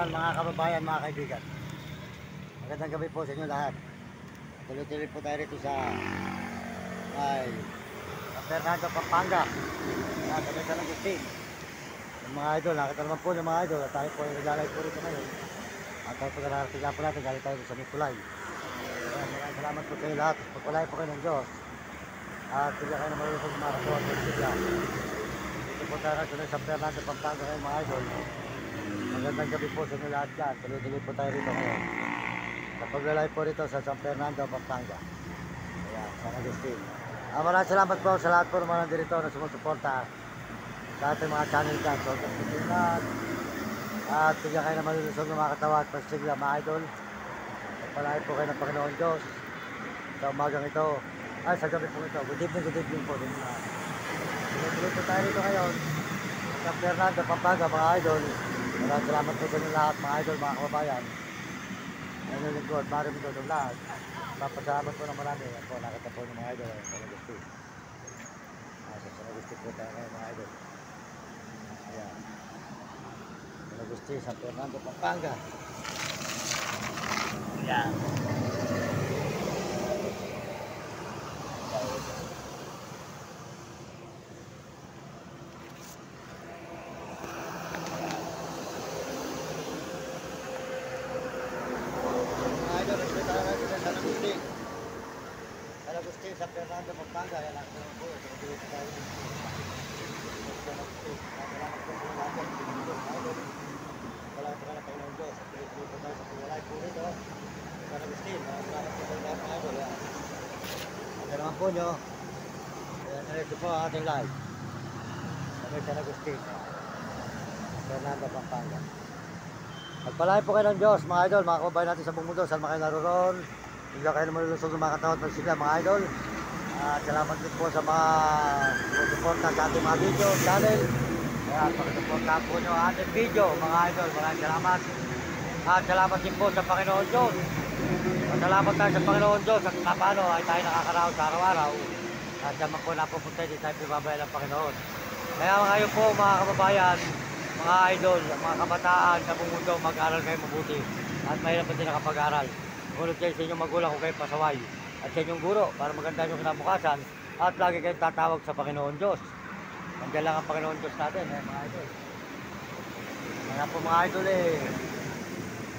International, mga kababayan, mga kaibigan. Magandang gabi po sa inyo lahat. Tuloy-tuloy po tayo rito sa Fernando, Pampanga. Sa San Agustin. Yung mga idol, nakita naman po yung mga idol. At tayo po ay naglalay po rito ngayon. At tayo po nararating po natin, galing tayo sa Nicolay. Maraming salamat po sa inyo lahat. Pagpalay po kayo ng Diyos. At bigyan kayo ng malulusog mga katuwag sa Sibya. Dito po tayo sa San Fernando, Pampanga kayo mga idol. Magandang gabi po sa inyo lahat dyan. Tuloy-tuloy po tayo rito ngayon. Napaglalay po rito sa San Fernando, Pampanga. Ayan, San Agustin. Maraming salamat po sa lahat po ng mga nandito na sumusuporta sa ating mga channel dyan. So, lahat. At bigyan kayo ng malulusog ng mga katawa at pasigla mga idol. Pagpalain po kayo ng Panginoon Diyos sa umagang ito. Ay, sa gabi po ito. Good evening po. Tuloy-tuloy po tayo rito ngayon. San Fernando, Pampanga, mga idol. Maraming salamat po sa inyo lahat, mga idol, mga kababayan. Ngayon yung lingkod, maraming ito ng lahat. Papasalamat po ng marami. Yan po, nakita po ng mga idol. San Agustin. Sa San Agustin po tayo ngayon, mga idol. Ayan. San Agustin, San Fernando, Pampanga. Ayan. San Agustin, San Fernando, Pampanga. Yan lang naman po. Tuloy po tayo. San Agustin. Salamat po sa lahat. Wala po ka na Panginoon Diyos. Tuloy po tayo sa paglalay po rito. San Agustin. Salamat po sa lahat mga idol. Ang naman po nyo. Ito po ang ating live. San Agustin. San Fernando, Pampanga. Magpalain po kayo ng Diyos, mga idol, mga kababayan natin sa buong mundo. Saan kayo naroon? Bigyan kayo ng malulusog ng mga katawat ng sigla, mga idol. Salamat din po sa mga suporta sa ating mga video, channel. Pakisuporta po nyo ang ating video, mga idol. Maraming salamat. At salamat din po sa Panginoon Diyos. Salamat tayo sa Panginoon Diyos. At paano ay tayo nakakaraos sa araw-araw. At naman po napupunta din tayo pibabayan ng Panginoon. Kaya ngayon po, mga kababayan, mga idol, mga kabataan sa buong mundo, mag-aral kayo mabuti. At mahirap din nakapag-aral. Ngunit kayo sa inyong magulang kung kayo pasaway. At sa inyong guro, para maganda yung kinabukasan. At lagi kayong tatawag sa Panginoon Diyos. Nandiyan lang ang Panginoon Diyos natin, mga idol. Kaya po mga idol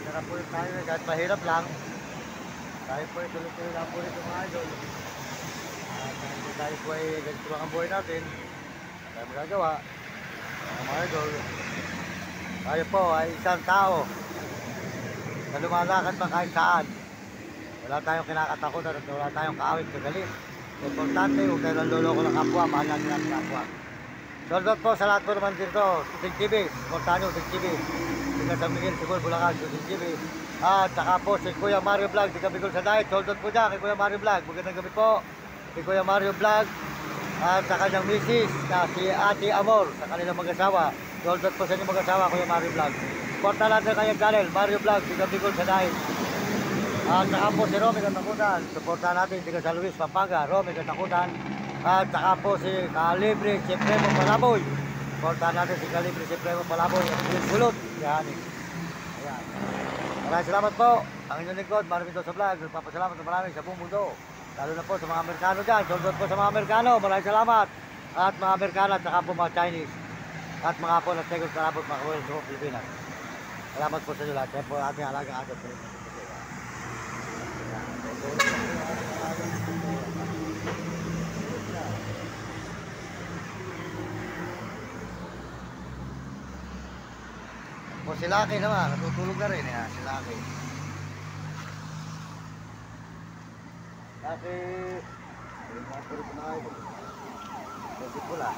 sarap po tayo, kahit mahirap lang. Tayo po tuloy-tuloy lang po rito mga idol. At tayo po ay ganito ang buhay natin. Tayo magagawa. Mga idol, tayo po ay isang tao na lumalakad pa kahit saan. Wala tayong kinakatakutan at wala tayong kaawit kagalit. Importante, huwag tayo naluloko ng kapwa, mahal natin ang kapwa. Soldot po sa lahat po naman dito, Suting TV, Mortano, Suting TV, Siga San Miguel, Sigol, Bulacan, Suting TV. At saka po si Kuya Mario Vlog, Siga Bigol sa Diet, soldot po dyan kay Kuya Mario Vlog. Magandang gabi po, kay Kuya Mario Vlog. At sa kanyang misis, na si Ate Amor, sa kanilang mag-asawa. Soldot po sa inyong mag-asawa, Kuya Mario Vlog. Suporta natin kanyang channel, Mario Vlog, Siga Bigol sa Diet. At saka po si Romy Katakutan, suporta natin, Siga San Luis, Pampanga, Romy Katakutan. At saka po si Calibre, si Premo Palaboy. Suporta natin si Calibre, si Premo Palaboy, at si Bulot. Yan. Ayan. Maraming salamat po. Ang inyong lingkod, maraming ito sa vlog. Nagpapasalamat na maraming sa buong mundo. Lalo na po sa mga Amerikano dyan. Soldot po sa mga Amerikano. Maraming salamat. At mga Amerikano at saka po mga Chinese. At mga po na Tegos Karabot, mga kawalan sa Pilipinas. Salamat po sa inyo lahat. Kaya po ating alagang agat. O si Lucky naman, natutulog na rin. Si Lucky. Lucky. Puro ko na kayo. Kasi pula.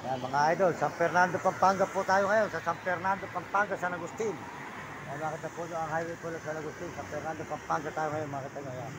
Yan mga idol, San Fernando, Pampanga po tayo ngayon. Sa San Fernando, Pampanga, San Agustin. Yan makita po nyo ang highway po ng San Agustin. San Fernando, Pampanga tayo ngayon. Makita nyo yan.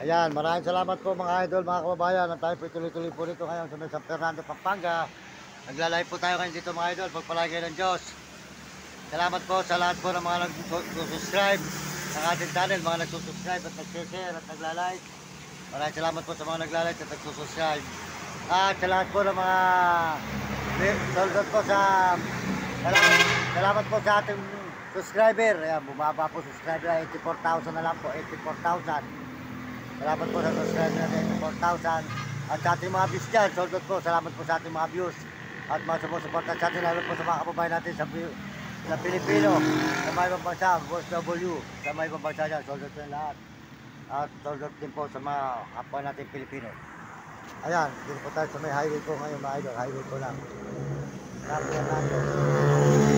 Ayan, maraming salamat po mga idol, mga kababayan. At tayo po tuloy-tuloy po dito ngayon sa may San Fernando, Pampanga. Nagla-live po tayo ngayon dito mga idol. Pagpalagay ng Diyos. Salamat po sa lahat po ng mga nag-subscribe ng ating channel, mga nagsusubscribe at nag-share at nagla-like. Maraming salamat po sa mga nagla-like at nagsusubscribe. At sa lahat po ng mga soldot po sa salamat po sa ating subscriber. Ayan, bumaba po subscriber, 84,000 na lang po, 84,000. Salamat po sa subscriber natin, 84,000. At sa ating mga views dyan, soldot po, salamat po sa ating mga views. At mga sumusuportan sa atin, lalo po sa mga kababayan natin sa Pilipino, sa may ibang bansa, OFW, sa may ibang bansa dyan, soldot po yung lahat. At soldot din po sa mga kapwa natin Pilipino. Ayan, dito po tayo sa may highway ko ngayon mga idol, highway ko lang. San Fernando.